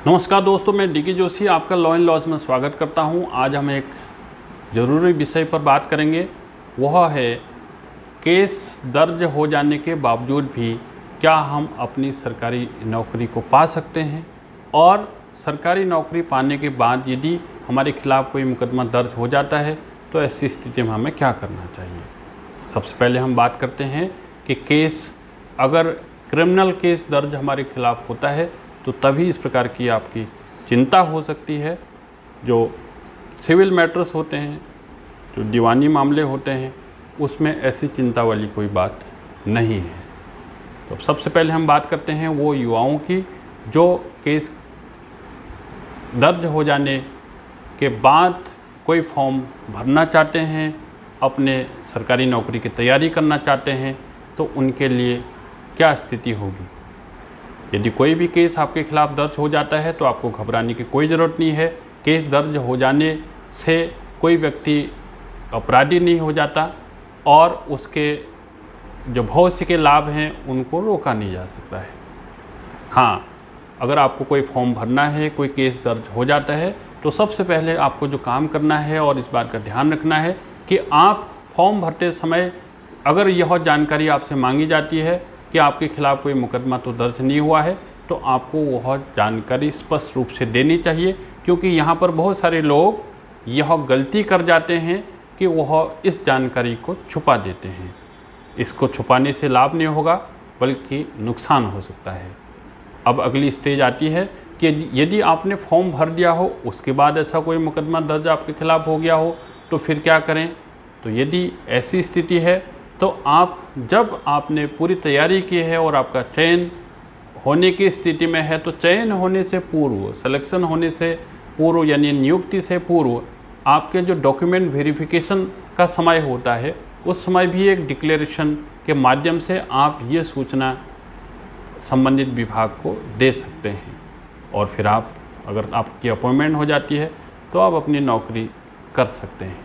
नमस्कार दोस्तों, मैं डीके जोशी आपका लॉ एंड लॉज में स्वागत करता हूं। आज हम एक ज़रूरी विषय पर बात करेंगे। वह है केस दर्ज हो जाने के बावजूद भी क्या हम अपनी सरकारी नौकरी को पा सकते हैं, और सरकारी नौकरी पाने के बाद यदि हमारे खिलाफ़ कोई मुकदमा दर्ज हो जाता है तो ऐसी स्थिति में हमें क्या करना चाहिए। सबसे पहले हम बात करते हैं कि केस अगर क्रिमिनल केस दर्ज हमारे खिलाफ़ होता है तो तभी इस प्रकार की आपकी चिंता हो सकती है। जो सिविल मैटर्स होते हैं, जो दीवानी मामले होते हैं, उसमें ऐसी चिंता वाली कोई बात नहीं है। तो सबसे पहले हम बात करते हैं वो युवाओं की जो केस दर्ज हो जाने के बाद कोई फॉर्म भरना चाहते हैं, अपने सरकारी नौकरी की तैयारी करना चाहते हैं, तो उनके लिए क्या स्थिति होगी। यदि कोई भी केस आपके खिलाफ़ दर्ज हो जाता है तो आपको घबराने की कोई ज़रूरत नहीं है। केस दर्ज हो जाने से कोई व्यक्ति अपराधी नहीं हो जाता और उसके जो भविष्य के लाभ हैं उनको रोका नहीं जा सकता है। हाँ, अगर आपको कोई फॉर्म भरना है, कोई केस दर्ज हो जाता है, तो सबसे पहले आपको जो काम करना है और इस बात का ध्यान रखना है कि आप फॉर्म भरते समय अगर यह जानकारी आपसे मांगी जाती है कि आपके खिलाफ़ कोई मुकदमा तो दर्ज नहीं हुआ है, तो आपको वह जानकारी स्पष्ट रूप से देनी चाहिए। क्योंकि यहाँ पर बहुत सारे लोग यह गलती कर जाते हैं कि वह इस जानकारी को छुपा देते हैं। इसको छुपाने से लाभ नहीं होगा बल्कि नुकसान हो सकता है। अब अगली स्टेज आती है कि यदि आपने फॉर्म भर दिया हो, उसके बाद ऐसा कोई मुकदमा दर्ज आपके खिलाफ़ हो गया हो, तो फिर क्या करें। तो यदि ऐसी स्थिति है तो आप जब आपने पूरी तैयारी की है और आपका चयन होने की स्थिति में है, तो चयन होने से पूर्व, सिलेक्शन होने से पूर्व यानी नियुक्ति से पूर्व आपके जो डॉक्यूमेंट वेरिफिकेशन का समय होता है, उस समय भी एक डिक्लेरेशन के माध्यम से आप ये सूचना संबंधित विभाग को दे सकते हैं। और फिर आप अगर आपकी अपॉइंटमेंट हो जाती है तो आप अपनी नौकरी कर सकते हैं।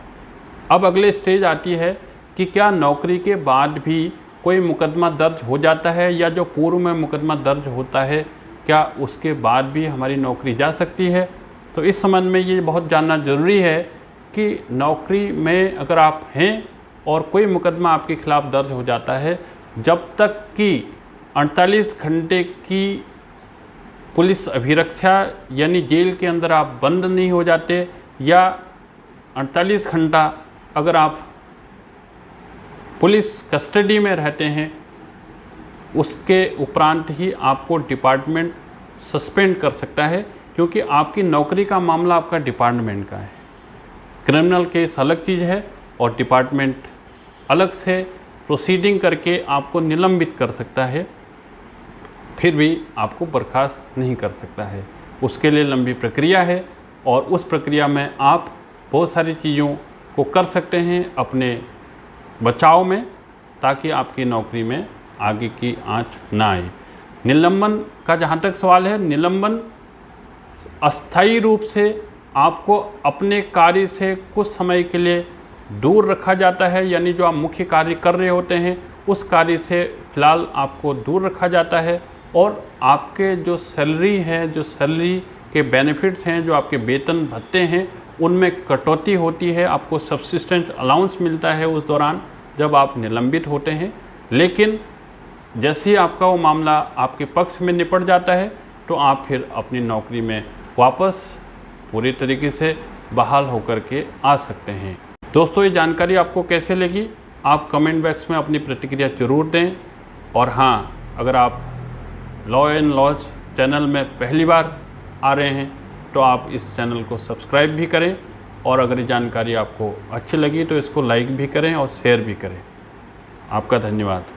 अब अगले स्टेज आती है कि क्या नौकरी के बाद भी कोई मुकदमा दर्ज हो जाता है, या जो पूर्व में मुकदमा दर्ज होता है क्या उसके बाद भी हमारी नौकरी जा सकती है। तो इस संबंध में ये बहुत जानना ज़रूरी है कि नौकरी में अगर आप हैं और कोई मुकदमा आपके खिलाफ़ दर्ज हो जाता है, जब तक कि 48 घंटे की पुलिस अभिरक्षा यानी जेल के अंदर आप बंद नहीं हो जाते, या 48 घंटा अगर आप पुलिस कस्टडी में रहते हैं, उसके उपरांत ही आपको डिपार्टमेंट सस्पेंड कर सकता है। क्योंकि आपकी नौकरी का मामला आपका डिपार्टमेंट का है। क्रिमिनल केस अलग चीज़ है और डिपार्टमेंट अलग से प्रोसीडिंग करके आपको निलंबित कर सकता है, फिर भी आपको बर्खास्त नहीं कर सकता है। उसके लिए लंबी प्रक्रिया है और उस प्रक्रिया में आप बहुत सारी चीज़ों को कर सकते हैं अपने बचाव में, ताकि आपकी नौकरी में आगे की आंच ना आए। निलंबन का जहाँ तक सवाल है, निलंबन अस्थायी रूप से आपको अपने कार्य से कुछ समय के लिए दूर रखा जाता है। यानी जो आप मुख्य कार्य कर रहे होते हैं उस कार्य से फ़िलहाल आपको दूर रखा जाता है, और आपके जो सैलरी है, जो सैलरी के बेनिफिट्स हैं, जो आपके वेतन भत्ते हैं, उनमें कटौती होती है। आपको सब्सिस्टेंस अलाउंस मिलता है उस दौरान जब आप निलंबित होते हैं। लेकिन जैसे ही आपका वो मामला आपके पक्ष में निपट जाता है तो आप फिर अपनी नौकरी में वापस पूरी तरीके से बहाल होकर के आ सकते हैं। दोस्तों, ये जानकारी आपको कैसे लगी, आप कमेंट बॉक्स में अपनी प्रतिक्रिया जरूर दें। और हाँ, अगर आप लॉ एंड लॉज चैनल में पहली बार आ रहे हैं तो आप इस चैनल को सब्सक्राइब भी करें, और अगर ये जानकारी आपको अच्छी लगी तो इसको लाइक भी करें और शेयर भी करें। आपका धन्यवाद।